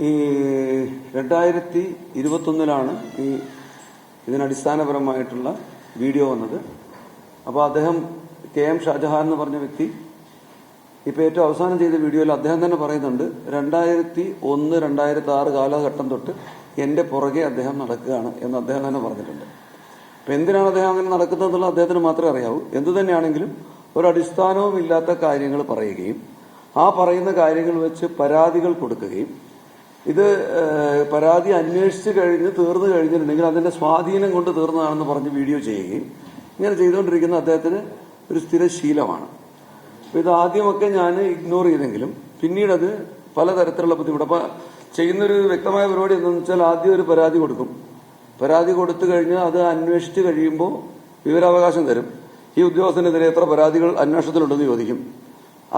ഈ 2021 ഈ ഇതിനടിസ്ഥാനപരമായിട്ടുള്ള വീഡിയോ വന്നത്. അപ്പോൾ അദ്ദേഹം KM ഷാജഹാൻ എന്ന് പറഞ്ഞ വ്യക്തി ഇപ്പോൾ ഏറ്റവും അവസാനം ചെയ്ത വീഡിയോയിൽ അദ്ദേഹം തന്നെ പറയുന്നുണ്ട് 2001-2006 കാലഘട്ടം തൊട്ട് എന്റെ പുറകെ അദ്ദേഹം നടക്കുകയാണ് എന്ന് അദ്ദേഹം തന്നെ പറഞ്ഞിട്ടുണ്ട്. അപ്പൊ എന്തിനാണ് അദ്ദേഹം അങ്ങനെ നടക്കുന്നതെന്നുള്ള അദ്ദേഹത്തിന് മാത്രമേ അറിയാവൂ. എന്തു തന്നെയാണെങ്കിലും ഒരടിസ്ഥാനവും ഇല്ലാത്ത കാര്യങ്ങൾ പറയുകയും ആ പറയുന്ന കാര്യങ്ങൾ വെച്ച് പരാതികൾ കൊടുക്കുകയും ഇത് പരാതി അന്വേഷിച്ച് കഴിഞ്ഞ് തീർന്നു കഴിഞ്ഞിട്ടുണ്ടെങ്കിൽ അതിന്റെ സ്വാധീനം കൊണ്ട് തീർന്നതാണെന്ന് പറഞ്ഞ് വീഡിയോ ചെയ്യുകയും ഇങ്ങനെ ചെയ്തുകൊണ്ടിരിക്കുന്ന അദ്ദേഹത്തിന് ഒരു സ്ഥിരശീലമാണ്. അപ്പൊ ഇത് ആദ്യമൊക്കെ ഞാൻ ഇഗ്നോർ ചെയ്തെങ്കിലും പിന്നീട് അത് പലതരത്തിലുള്ള ബുദ്ധിമുട്ട്. അപ്പൊ ചെയ്യുന്നൊരു വ്യക്തമായ പരിപാടി എന്താണെന്ന് വെച്ചാൽ ആദ്യം ഒരു പരാതി കൊടുക്കും. പരാതി കൊടുത്തു കഴിഞ്ഞ് അത് അന്വേഷിച്ച് കഴിയുമ്പോൾ വിവരാവകാശം തരും. ഈ ഉദ്യോഗസ്ഥനെതിരെ എത്ര പരാതികൾ അന്വേഷണത്തിലുണ്ടെന്ന് ചോദിക്കും.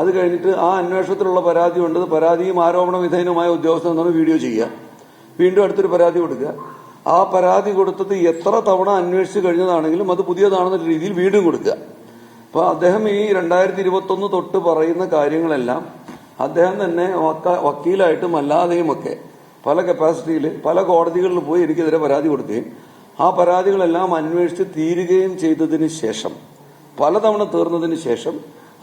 അത് കഴിഞ്ഞിട്ട് ആ അന്വേഷണത്തിലുള്ള പരാതി ഉണ്ട്, പരാതിയും ആരോപണ വിധേയനുമായ ഉദ്യോഗസ്ഥൻ എന്നാണ് വീഡിയോ ചെയ്യുക. വീണ്ടും അടുത്തൊരു പരാതി കൊടുക്കുക. ആ പരാതി കൊടുത്തത് എത്ര തവണ അന്വേഷിച്ച് കഴിഞ്ഞതാണെങ്കിലും അത് പുതിയതാണെന്ന രീതിയിൽ വീണ്ടും കൊടുക്കുക. അപ്പൊ അദ്ദേഹം ഈ 2021 തൊട്ട് പറയുന്ന കാര്യങ്ങളെല്ലാം അദ്ദേഹം തന്നെ വക്കീലായിട്ടും അല്ലാതെയുമൊക്കെ പല കപ്പാസിറ്റിയിൽ പല കോടതികളിൽ പോയി എനിക്കെതിരെ പരാതി കൊടുക്കുകയും ആ പരാതികളെല്ലാം അന്വേഷിച്ച് തീരുകയും ചെയ്തതിന് ശേഷം പലതവണ തീർന്നതിന് ശേഷം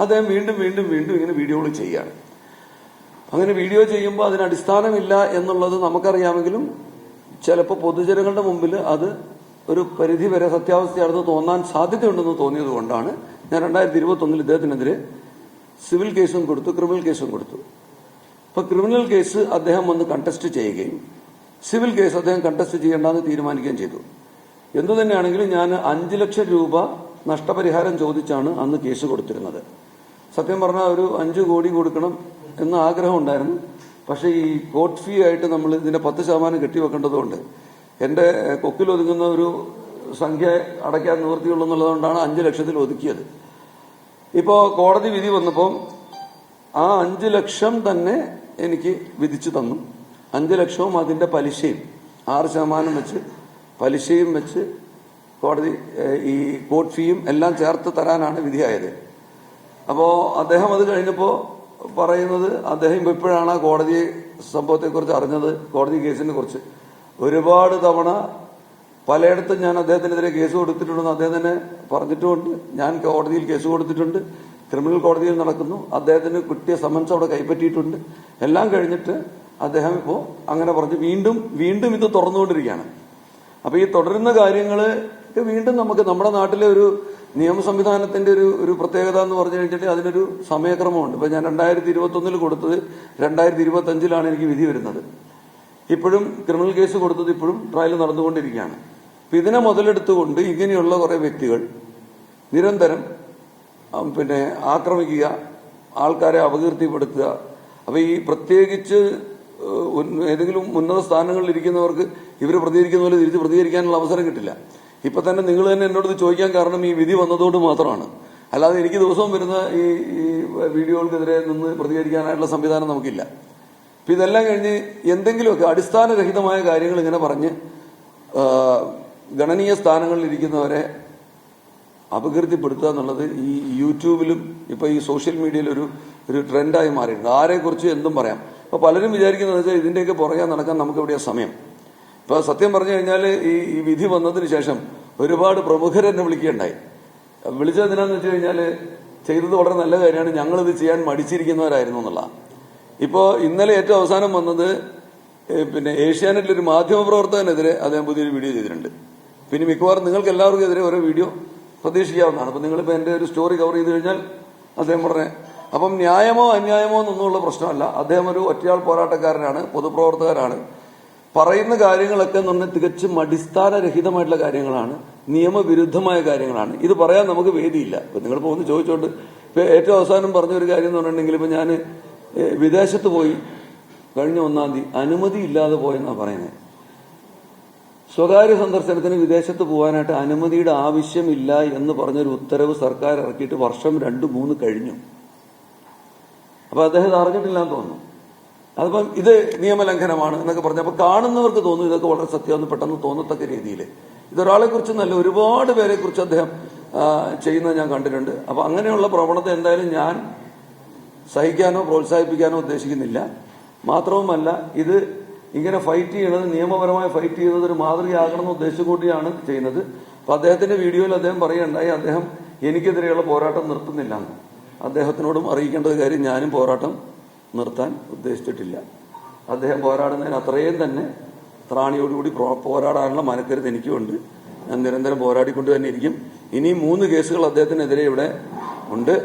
അദ്ദേഹം വീണ്ടും വീണ്ടും വീണ്ടും ഇങ്ങനെ വീഡിയോകൾ ചെയ്യുകയാണ്. അങ്ങനെ വീഡിയോ ചെയ്യുമ്പോൾ അതിന് അടിസ്ഥാനമില്ല എന്നുള്ളത് നമുക്കറിയാമെങ്കിലും ചിലപ്പോൾ പൊതുജനങ്ങളുടെ മുമ്പിൽ അത് ഒരു പരിധി വരെ സത്യാവസ്ഥയാണെന്ന് തോന്നാൻ സാധ്യതയുണ്ടെന്ന് തോന്നിയത് കൊണ്ടാണ് ഞാൻ 2021 ഇദ്ദേഹത്തിനെതിരെ സിവിൽ കേസും കൊടുത്തു, ക്രിമിനൽ കേസും കൊടുത്തു. അപ്പൊ ക്രിമിനൽ കേസ് അദ്ദേഹം വന്ന് കണ്ടസ്റ്റ് ചെയ്യുകയും സിവിൽ കേസ് അദ്ദേഹം കണ്ടസ്റ്റ് ചെയ്യേണ്ടെന്ന് തീരുമാനിക്കുകയും ചെയ്തു. എന്തു തന്നെയാണെങ്കിലും ഞാൻ 5 ലക്ഷം രൂപ നഷ്ടപരിഹാരം ചോദിച്ചാണ് അന്ന് കേസ് കൊടുത്തിരുന്നത്. സത്യം പറഞ്ഞാൽ ഒരു 5 കോടി കൊടുക്കണം എന്ന ആഗ്രഹം ഉണ്ടായിരുന്നു. പക്ഷെ ഈ കോർട്ട് ഫീ ആയിട്ട് നമ്മൾ ഇതിന്റെ 10% കെട്ടിവെക്കേണ്ടതുകൊണ്ട് എന്റെ കൊക്കിലൊതുങ്ങുന്ന ഒരു സംഖ്യ അടയ്ക്കാൻ നിവൃത്തിയുള്ളൂ എന്നുള്ളതുകൊണ്ടാണ് 5 ലക്ഷത്തിൽ ഒതുക്കിയത്. ഇപ്പോ കോടതി വിധി വന്നപ്പോൾ ആ 5 ലക്ഷം തന്നെ എനിക്ക് വിധിച്ചു തന്നു. 5 ലക്ഷവും അതിന്റെ പലിശയും 6% വെച്ച് പലിശയും വെച്ച് കോടതി ഈ കോർട്ട് ഫീയും എല്ലാം ചേർത്ത് തരാനാണ് വിധിയായത്. അപ്പോ അദ്ദേഹം അത് കഴിഞ്ഞപ്പോ പറയുന്നത് അദ്ദേഹം ഇപ്പോഴാണ് ആ കോടതി സംഭവത്തെക്കുറിച്ച് അറിഞ്ഞത്, കോടതി കേസിനെ കുറിച്ച്. ഒരുപാട് തവണ പലയിടത്തും ഞാൻ അദ്ദേഹത്തിനെതിരെ കേസ് കൊടുത്തിട്ടുണ്ടെന്ന് അദ്ദേഹം തന്നെ പറഞ്ഞിട്ടുമുണ്ട്. ഞാൻ കോടതിയിൽ കേസ് കൊടുത്തിട്ടുണ്ട്, ക്രിമിനൽ കോടതിയിൽ നടക്കുന്നു, അദ്ദേഹത്തിന് കിട്ടിയ സമൻസ് അവിടെ കൈപ്പറ്റിയിട്ടുണ്ട്. എല്ലാം കഴിഞ്ഞിട്ട് അദ്ദേഹം ഇപ്പോ അങ്ങനെ പറഞ്ഞ് വീണ്ടും വീണ്ടും ഇത് തുറന്നുകൊണ്ടിരിക്കുകയാണ്. അപ്പൊ ഈ തുടരുന്ന കാര്യങ്ങള് വീണ്ടും നമുക്ക് നമ്മുടെ നാട്ടിലെ ഒരു നിയമ സംവിധാനത്തിന്റെ ഒരു പ്രത്യേകത എന്ന് പറഞ്ഞു കഴിഞ്ഞിട്ട് അതിനൊരു സമയക്രമമുണ്ട്. ഇപ്പൊ ഞാൻ 2021 കൊടുത്തത് 2025 എനിക്ക് വിധി വരുന്നത്. ഇപ്പോഴും ക്രിമിനൽ കേസ് കൊടുത്തത് ഇപ്പോഴും ട്രയൽ നടന്നുകൊണ്ടിരിക്കുകയാണ്. അപ്പൊ ഇതിനെ മുതലെടുത്തുകൊണ്ട് ഇങ്ങനെയുള്ള കുറെ വ്യക്തികൾ നിരന്തരം ആക്രമിക്കുക, ആൾക്കാരെ അപകീർത്തിപ്പെടുത്തുക. അപ്പൊ ഈ പ്രത്യേകിച്ച് ഏതെങ്കിലും ഉന്നത സ്ഥാനങ്ങളിൽ ഇരിക്കുന്നവർക്ക് ഇവർ പ്രതികരിക്കുന്ന പോലെ തിരിച്ച് പ്രതികരിക്കാനുള്ള അവസരം കിട്ടില്ല. ഇപ്പൊ തന്നെ നിങ്ങൾ തന്നെ എന്നോട് ചോദിക്കാൻ കാരണം ഈ വിധി വന്നതുകൊണ്ട് മാത്രമാണ്. അല്ലാതെ എനിക്ക് ദിവസവും വരുന്ന ഈ വീഡിയോകൾക്കെതിരെ നിന്ന് പ്രതികരിക്കാനായിട്ടുള്ള സംവിധാനം നമുക്കില്ല. അപ്പൊ ഇതെല്ലാം കഴിഞ്ഞ് എന്തെങ്കിലുമൊക്കെ അടിസ്ഥാനരഹിതമായ കാര്യങ്ങൾ ഇങ്ങനെ പറഞ്ഞ് ഗണനീയ സ്ഥാനങ്ങളിൽ ഇരിക്കുന്നവരെ അപകീർത്തിപ്പെടുത്തുക എന്നുള്ളത് ഈ യൂട്യൂബിലും ഇപ്പൊ ഈ സോഷ്യൽ മീഡിയയിൽ ഒരു ട്രെൻഡായി മാറിയിട്ടുണ്ട്. ആരെക്കുറിച്ച് എന്തും പറയാം. അപ്പൊ പലരും വിചാരിക്കുന്നത് വെച്ചാൽ ഇതിന്റെയൊക്കെ പുറകെ നടക്കാൻ നമുക്ക് എവിടെയാ സമയം. ഇപ്പൊ സത്യം പറഞ്ഞു കഴിഞ്ഞാൽ ഈ വിധി വന്നതിന് ശേഷം ഒരുപാട് പ്രമുഖരെന്നെ വിളിക്കുകയുണ്ടായി. വിളിച്ചതെന്തിനാന്ന് വെച്ച് കഴിഞ്ഞാൽ ചെയ്തത് വളരെ നല്ല കാര്യമാണ്, ഞങ്ങളിത് ചെയ്യാൻ മടിച്ചിരിക്കുന്നവരായിരുന്നു എന്നുള്ള. ഇപ്പോ ഇന്നലെ ഏറ്റവും അവസാനം വന്നത് ഏഷ്യാനെറ്റിലൊരു മാധ്യമപ്രവർത്തകനെതിരെ അദ്ദേഹം പുതിയൊരു വീഡിയോ ചെയ്തിട്ടുണ്ട്. പിന്നെ മിക്കവാറും നിങ്ങൾക്ക് എല്ലാവർക്കും എതിരെ ഓരോ വീഡിയോ പ്രതീക്ഷിക്കാവുന്നതാണ്. അപ്പൊ നിങ്ങളിപ്പോ എന്റെ ഒരു സ്റ്റോറി കവർ ചെയ്ത് കഴിഞ്ഞാൽ അദ്ദേഹം പറഞ്ഞേ അപ്പം ന്യായമോ അന്യായമോ എന്നൊന്നുമുള്ള പ്രശ്നമല്ല. അദ്ദേഹം ഒരു ഒറ്റയാൾ പോരാട്ടക്കാരനാണ്, പൊതുപ്രവർത്തകരാണ്. പറയുന്ന കാര്യങ്ങളൊക്കെ എന്ന് പറഞ്ഞാൽ തികച്ചും അടിസ്ഥാനരഹിതമായിട്ടുള്ള കാര്യങ്ങളാണ്, നിയമവിരുദ്ധമായ കാര്യങ്ങളാണ്. ഇത് പറയാൻ നമുക്ക് വേദിയില്ല. ഇപ്പൊ നിങ്ങളിപ്പോ ഒന്ന് ചോദിച്ചോണ്ട് ഇപ്പൊ ഏറ്റവും അവസാനം പറഞ്ഞൊരു കാര്യം എന്ന് പറഞ്ഞിട്ടുണ്ടെങ്കിൽ ഇപ്പൊ ഞാൻ വിദേശത്ത് പോയി കഴിഞ്ഞ 1-ാം തീയതി അനുമതി ഇല്ലാതെ പോയെന്നാണ് പറയുന്നത്. സ്വകാര്യ സന്ദർശനത്തിന് വിദേശത്ത് പോകാനായിട്ട് അനുമതിയുടെ ആവശ്യമില്ല എന്ന് പറഞ്ഞൊരു ഉത്തരവ് സർക്കാർ ഇറക്കിയിട്ട് വർഷം 2-3 കഴിഞ്ഞു. അപ്പൊ അദ്ദേഹം ഇത് അറിഞ്ഞിട്ടില്ലാന്ന് തോന്നുന്നു. അതിപ്പം ഇത് നിയമലംഘനമാണ് എന്നൊക്കെ പറഞ്ഞു. അപ്പൊ കാണുന്നവർക്ക് തോന്നുന്നു ഇതൊക്കെ വളരെ സത്യമെന്ന് പെട്ടെന്ന് തോന്നത്തക്ക രീതിയിൽ. ഇതൊരാളെ കുറിച്ച് നല്ല ഒരുപാട് പേരെ കുറിച്ച് അദ്ദേഹം ചെയ്യുന്നത് ഞാൻ കണ്ടിട്ടുണ്ട്. അപ്പൊ അങ്ങനെയുള്ള പ്രവണത എന്തായാലും ഞാൻ സഹിക്കാനോ പ്രോത്സാഹിപ്പിക്കാനോ ഉദ്ദേശിക്കുന്നില്ല. മാത്രവുമല്ല ഇത് ഇങ്ങനെ ഫൈറ്റ് ചെയ്യുന്നത്, നിയമപരമായി ഫൈറ്റ് ചെയ്യുന്നത് ഒരു മാതൃകയാകണമെന്ന് ഉദ്ദേശിച്ചുകൂടിയാണ് ചെയ്യുന്നത്. അപ്പൊ അദ്ദേഹത്തിന്റെ വീഡിയോയിൽ അദ്ദേഹം പറയുകയുണ്ടായി, അദ്ദേഹം എനിക്കെതിരെയുള്ള പോരാട്ടം നിർത്തുന്നില്ല എന്ന്. അദ്ദേഹത്തിനോടും അറിയിക്കേണ്ട കാര്യം, ഞാനും പോരാട്ടം നിർത്താൻ ഉദ്ദേശിച്ചിട്ടില്ല. അദ്ദേഹം പോരാടുന്നതിന് അത്രയും തന്നെ ത്രാണിയോടുകൂടി പോരാടാനുള്ള മനക്കരുത്ത് എനിക്കുമുണ്ട്. ഞാൻ നിരന്തരം പോരാടിക്കൊണ്ട് തന്നെ ഇരിക്കും. ഇനിയും 3 കേസുകൾ അദ്ദേഹത്തിനെതിരെ ഇവിടെ ഉണ്ട്.